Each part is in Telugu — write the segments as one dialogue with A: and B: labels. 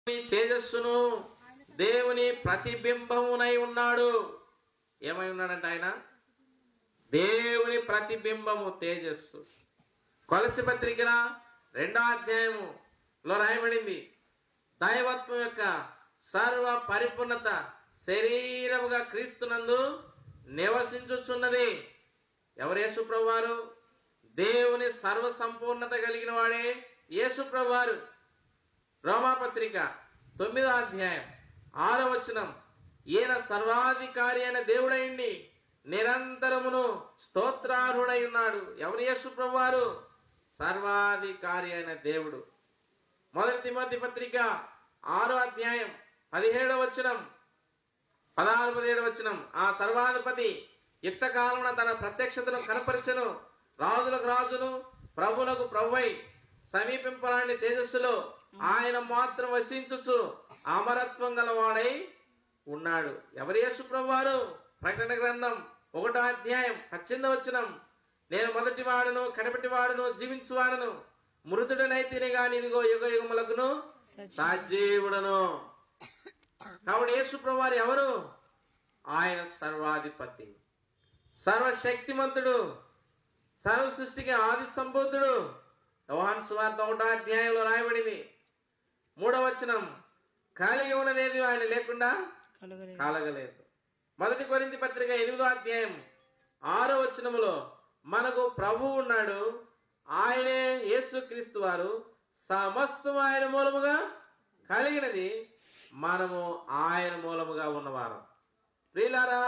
A: తేజస్సును దేవుని ప్రతిబింబమునై ఉన్నాడు. ఏమై ఉన్నాడంటే ఆయన దేవుని ప్రతిబింబము, తేజస్సు. కొలసి పత్రిక 2వ అధ్యాయములో రాయబడింది, దైవత్వం యొక్క సర్వ పరిపూర్ణత శరీరముగా క్రీస్తునందు నివసించుచున్నది. ఎవరు? యేసు ప్రభువారు. దేవుని సర్వ సంపూర్ణత కలిగిన వాడే యేసు ప్రభువారు. రోమాపత్రిక 9వ అధ్యాయం 6వ వచనం, ఈయన సర్వాధికారి అయిన దేవుడైండి నిరంతరమును స్తోత్రార్హుడై ఉన్నాడు. ఎవరు? యేసు ప్రభువారు, సర్వాధికారి అయిన దేవుడు. 1 తిమోతి పత్రిక 6వ అధ్యాయం 17వ వచనం, 16-17 వచనం, ఆ సర్వాధిపతి యుక్త కాలమున తన ప్రత్యక్షతను కనపరచెను. రాజులకు రాజును ప్రభువులకు ప్రభువై సమీపింపరాని తేజస్సులో ఆయన మాత్రం వసించుచు అమరత్వం గలవాడై ఉన్నాడు. ఎవరు? యేసు ప్రభువారు. ప్రకటన గ్రంథం 1వ అధ్యాయం 18వ వచనం, నేను మొదటి వాడును కడపటి వాడును జీవించువాడును, మృతుడనైతేనే గాని ఇదిగో యుగ యుగములకును సజీవుడను. కాబట్టి యేసు ప్రభువారు ఎవరు? ఆయన సర్వాధిపతి, సర్వశక్తిమంతుడు, సర్వ సృష్టికి ఆది సంబోధుడు. యోహాను సువార్త 1వ అధ్యాయంలో రాయబడింది 3వ వచనం, కలిగి ఉన్నదేది ఆయన లేకుండా కలగలేదు. 1 కొరింథీ పత్రిక 8వ అధ్యాయం 6వ వచనములో మనకు ప్రభువు ఉన్నాడు, ఆయనే యేసుక్రీస్తు వారు, సమస్తం ఆయన మూలముగా కలిగినది, మనము ఆయన మూలముగా ఉన్నవారు. ప్రియులారా,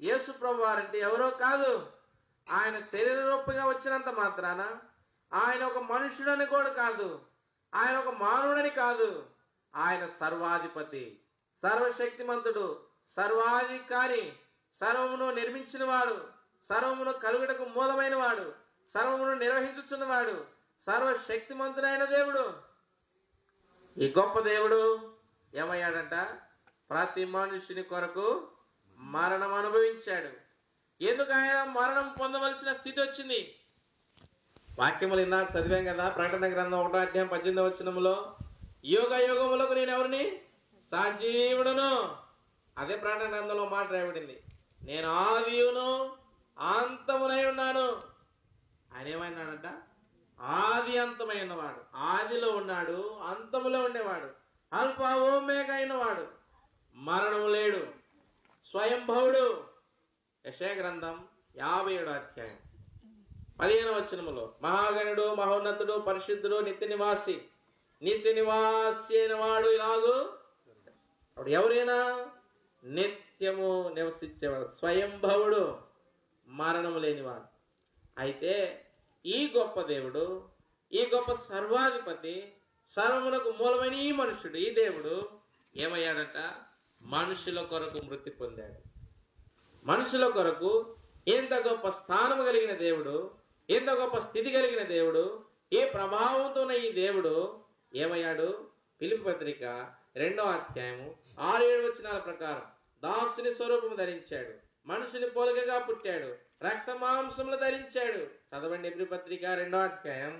A: యేసు ప్రభువారంటే ఎవరో కాదు. ఆయన శరీర రూపంగా వచ్చినంత మాత్రాన ఆయన ఒక మనుషుడని కూడా కాదు, ఆయన ఒక మానవుడని కాదు. ఆయన సర్వాధిపతి, సర్వశక్తిమంతుడు, సర్వాధికారి, సర్వమును నిర్మించిన వాడు, సర్వమును కలుగుటకు మూలమైన వాడు, సర్వమును నిర్వహించుచున్నవాడు, సర్వశక్తిమంతుడైన దేవుడు. ఈ గొప్ప దేవుడు ఏమయ్యాడంట? ప్రతి మనుషుని కొరకు మరణం అనుభవించాడు. ఎందుకు ఆయన మరణం పొందవలసిన స్థితి వచ్చింది? వాక్యములు ఇందాక చదివాం కదా, ప్రకటన గ్రంథం 1వ అధ్యాయం 18వ వచనములో, యుగ యుగములకు నేను ఎవరిని? సజీవుడును. అదే ప్రకటన గ్రంథంలో మాట రాయబడింది, నేను ఆదియును అంతమునై ఉన్నాను. ఆయన ఏమైనాడంట? ఆది అంతమైన వాడు. ఆదిలో ఉన్నాడు, అంతములో ఉండేవాడు, అల్ఫా ఓమేగా అయిన వాడు, మరణము లేడు, స్వయంభవుడు. యెషయా గ్రంథం 57వ అధ్యాయం 15వ వచనములో, మహాగణుడు, మహోన్నతుడు, పరిశుద్ధుడు, నిత్య నివాసి అయిన వాడు ఇలాగూ. అప్పుడు ఎవరైనా నిత్యము నివసించేవాడు, స్వయంభవుడు, మరణము లేనివాడు. అయితే ఈ గొప్ప దేవుడు, ఈ గొప్ప సర్వాధిపతి, సర్వమునకు మూలమైన ఈ మనుషుడు, ఈ దేవుడు ఏమయ్యాడట? మనుషుల కొరకు మృతి పొందాడు. మనుషుల కొరకు ఎంత గొప్ప స్థానం కలిగిన దేవుడు, ఎంత గొప్ప స్థితి కలిగిన దేవుడు, ఏ ప్రభావంతో ఈ దేవుడు ఏమయ్యాడు? ఫిలిప్పీ పత్రిక 2వ అధ్యాయము 6-7 వచనాల ప్రకారం దాసుని స్వరూపము ధరించాడు, మనుషుని పోలికగా పుట్టాడు, రక్త మాంసములు ధరించాడు. చదవండి ఫిలిప్పీ పత్రిక 2వ అధ్యాయం